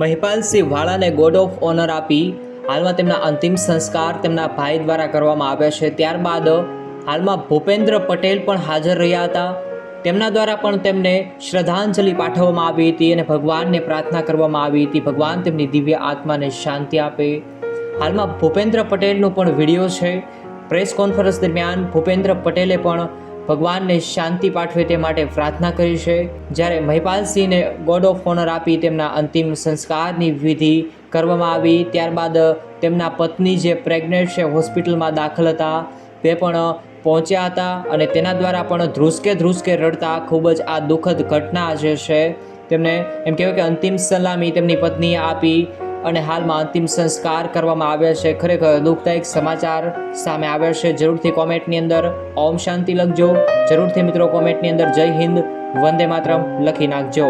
મહિપાલસિંહ વાળાને ગોર્ડ of honour આપી હાલમાં તેમના અંતિમ સંસ્કાર તેમના ભાઈ દ્વારા કરવામાં આવ્યા છે। ત્યારબાદ હાલમાં ભૂપેન્દ્ર પટેલ પણ હાજર રહ્યા હતા। તેમના દ્વારા પણ તેમને શ્રદ્ધાંજલિ પાઠવવામાં આવી હતી અને ભગવાનને પ્રાર્થના કરવામાં આવી હતી, ભગવાન તેમની દિવ્ય આત્માને શાંતિ આપે। હાલમાં ભૂપેન્દ્ર પટેલનો પણ વિડીયો છે। પ્રેસ કોન્ફરન્સ દરમિયાન ભૂપેન્દ્ર પટેલે પણ ભગવાનને શાંતિ પાઠવે તે માટે પ્રાર્થના કરી છે। જ્યારે મહિપાલસિંહને ગોર્ડ ઓફ ઓનર આપી તેમના અંતિમ સંસ્કારની વિધિ કરવામાં આવી। ત્યારબાદ તેમના પત્ની જે પ્રેગ્નેન્ટ છે, હોસ્પિટલમાં દાખલ હતા, તે પણ પહોંચ્યા હતા અને તેના દ્વારા પણ ધ્રુસકે રડતા ખૂબ જ આ દુઃખદ ઘટના જે છે તેમને એમ કહેવાય કે અંતિમ સલામી તેમની પત્નીએ આપી અને હાલમાં અંતિમ સંસ્કાર કરવામાં આવ્યા છે। ખરેખર દુઃખદાયક સમાચાર સામે આવ્યા છે। જરૂરથી કોમેન્ટની અંદર ઓમ શાંતિ લખજો। જરૂરથી મિત્રો કોમેન્ટની અંદર જય હિન્દ, વંદે માતરમ લખી નાખજો।